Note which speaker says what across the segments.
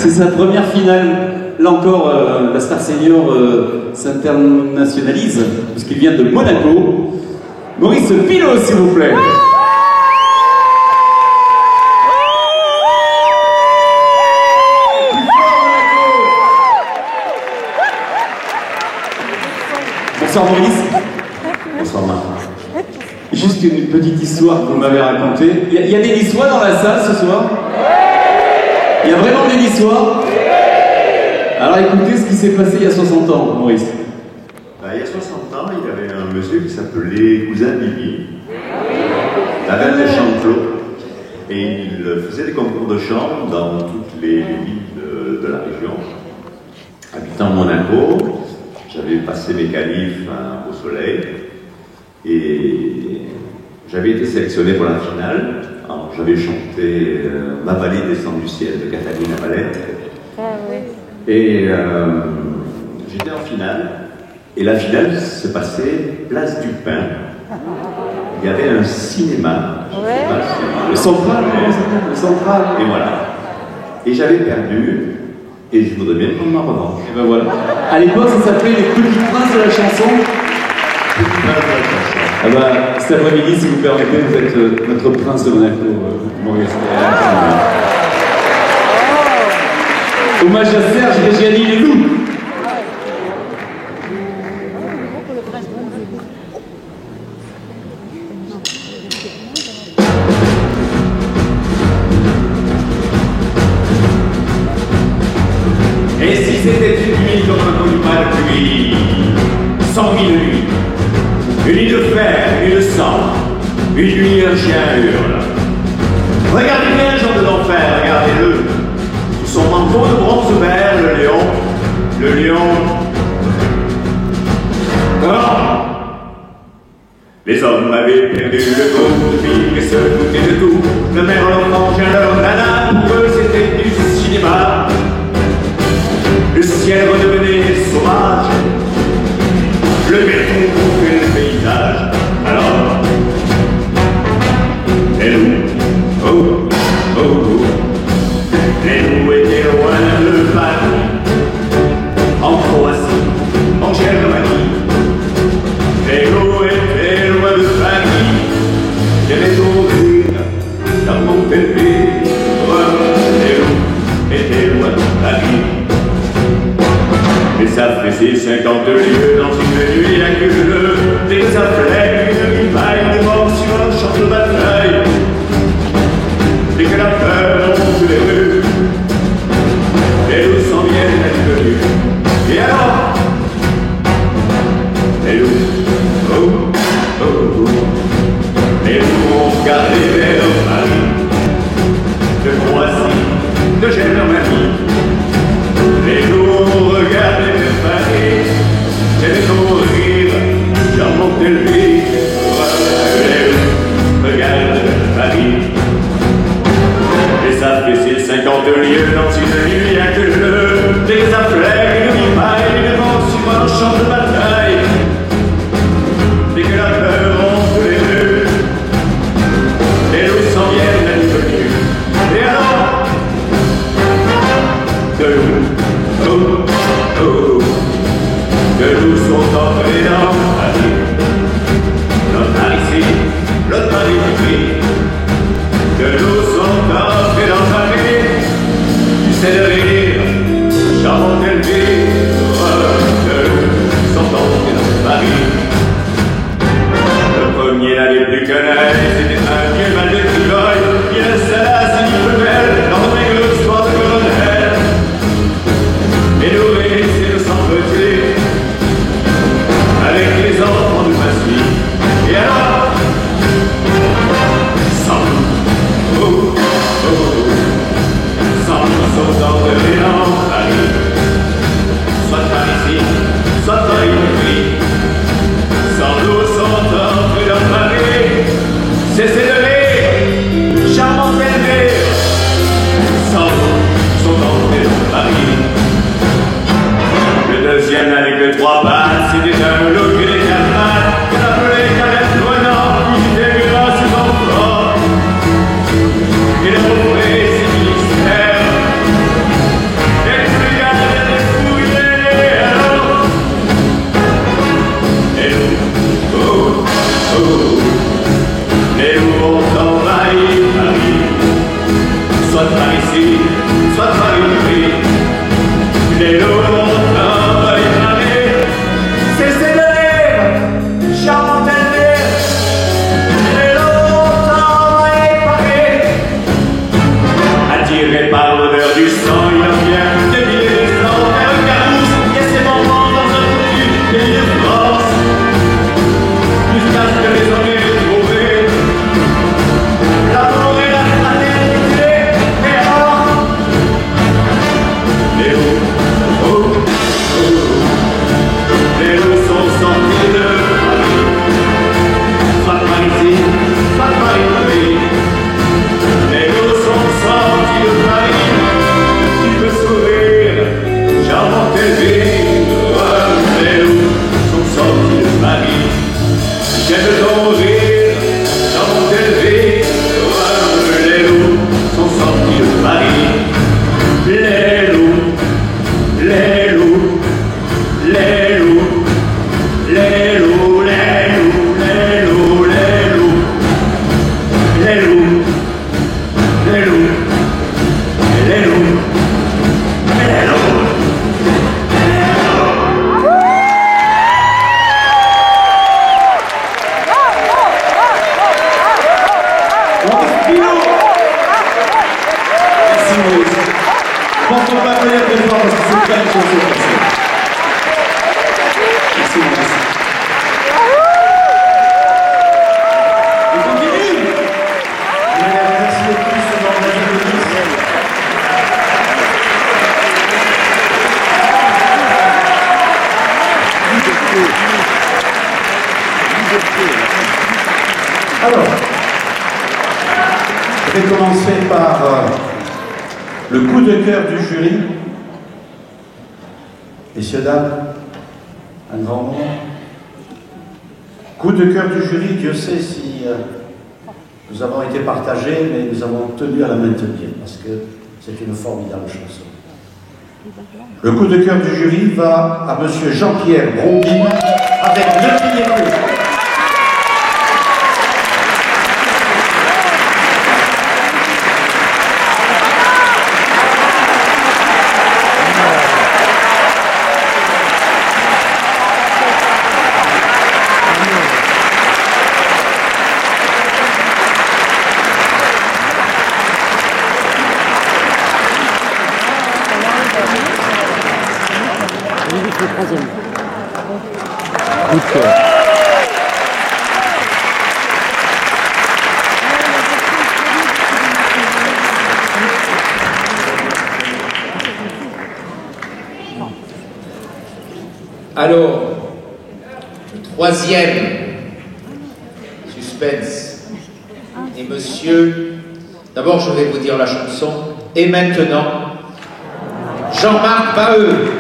Speaker 1: C'est sa première finale. Là encore, la star senior s'internationalise, puisqu'il vient de Monaco. Maurice Pilot, s'il vous plaît. Bonsoir Maurice. Bonsoir Marc. Juste une petite histoire que vous m'avez racontée. Il y a des Niçois dans la salle ce soir? Il y a vraiment des Niçois? Alors écoutez ce qui s'est passé il y a 60 ans, Maurice.
Speaker 2: Il y a 60 ans, il y avait un monsieur qui s'appelait Cousin Bibi, la reine de Chantelot, et il faisait des concours de chant dans toutes les villes de la région. Habitant Monaco, j'avais passé mes qualifs au soleil, et j'avais été sélectionné pour la finale. J'avais chanté Ma vallée descend du ciel de Catalina Valette. Et j'étais en finale, et la finale se passait place du Pin. Il y avait un cinéma, je sais pas,
Speaker 1: le Central, le Central.
Speaker 2: Et voilà. Et j'avais perdu, et je voudrais bien prendre ma revanche.
Speaker 1: Et ben voilà. À l'époque, ça s'appelait Les Petits Princes de la chanson.
Speaker 2: Petits Princes de la chanson.
Speaker 1: Ah bah, cet après-midi, si vous permettez, vous êtes notre prince de Monaco, Maurice. Hommage à Serge Reggiani les loups.
Speaker 3: Et si c'était une nuit comme un collimat de pluie, 100 000 nuits, une nuit de fer, une nuit de sang, une nuit un chien hurle. Regardez bien, gens de l'enfer, regardez-le. Sous son manteau de bronze vert, le lion. Ah! Les hommes avaient perdu le goût de vivre et se foutaient de tout. Le maire leur mangeait leur nana, pour eux c'était du cinéma. Le ciel redevenait sauvage, le béton couvrait le paysage. Alors, les loups, oh, oh, oh, les loups étaient loin de Paris, en Croatie, en Germanie. Les loups étaient loin de Paris, il y avait au rire, dans Montpellier. Les loups étaient loin de Paris. Et ça faisait 50 lieues dans une nuit incule, des afflets, une paille de mort sur un champ de bataille. Et que la peur monte les rues, les loups s'en viennent inconnus. Et alors, les loups, oh, oh, oh, les loups ont regardé vers Paris, de Croatie, de Germanie. Les loups regardaient vers Paris, j'avais ton rire, j'en montais le vide. Les loups regardent vers Paris, et ça faisait 50 lieues dans une nuit inconnue, des afflets, une paille, une mort sur un champ de bataille. Dès que la peur entre les deux, les loups s'en viennent à l'inconnu. Et alors, de loups, oh, oh, que nous sont entrés dans Paris. L'autre par ici, l'autre par ici. Que nous sont entrés dans Paris. Tu sais de rire, charmant élevé. Que nous sont entrés dans Paris. Le premier n'avait plus qu'un œil, c'était un vieux mal de trigolle. Il restait là, sa vie rebelle, dans le maigre soir de colonel. Et nourrir, c'est le sang petit, avec les enfants du passé. Et alors, sans nous, oh, oh, oh, sans nous sont entrés dans Paris. Soit par ici, soit par ici, sans nous sont entrés dans Paris. Cessez de soit par ici, soit par ici. Les lots va les marrer, cessez de rire, charmante elvire. Les lots va les parer, attiré par l'odeur du sang, il en vient des milliers de sang vers le carousse. Il y a ces moments dans un petit pays de France, jusqu'à ce que les hommes aient trouvé l'amour et la fraternité. Et alors, les loups, oh, oh, les loups sont sortis de Paris, soit par ici, soit par ici. Les loups sont sortis de Paris, tu peux sourire, charmante Elvire. Les loups sont sortis de Paris, j'aime ton rire, charmante Elvire. Les loups sont sortis de Paris, les loups, les loups, les loups, les loups, les loups, les loups, les loups, les loups, les loups, les loups, les loups.
Speaker 1: Merci Maurice. Je pense qu'on va applaudir très fort parce que c'est une belle chanson. Merci Maurice. On continue.
Speaker 2: Merci beaucoup, ce bordel de Nice. Alors, je vais commencer par le coup de cœur du jury. Messieurs, dames, un grand mot. Coup de cœur du jury, Dieu sait si nous avons été partagés, mais nous avons tenu à la maintenir parce que c'est une formidable chanson. Le coup de cœur du jury va à monsieur Jean-Pierre Brondine avec Le Pilier Bleu.
Speaker 4: Coup de cœur.
Speaker 5: Alors, le troisième suspense. Et monsieur, d'abord je vais vous dire la chanson. Et maintenant, Jean-Marc Maheu.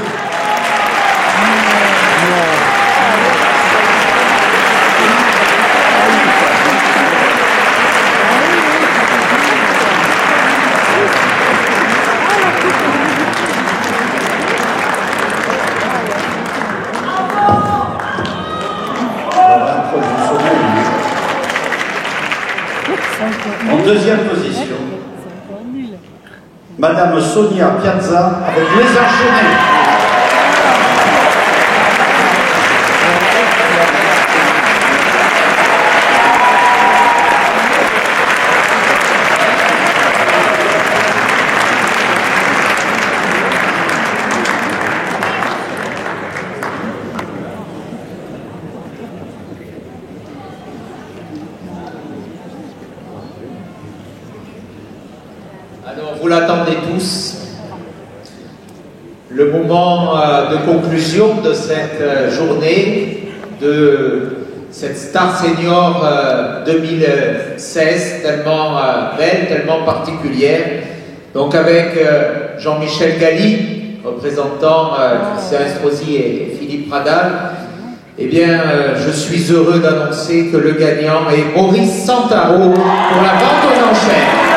Speaker 2: En deuxième position, Madame Sonia Piazza avec Les Enchaînés.
Speaker 5: Alors, vous l'attendez tous. Le moment de conclusion de cette journée, de cette Star Senior 2016, tellement belle, tellement particulière. Donc avec Jean-Michel Galli, représentant Christian Estrosi et Philippe Pradal, eh bien, je suis heureux d'annoncer que le gagnant est Maurice Santaro pour la vente aux enchères.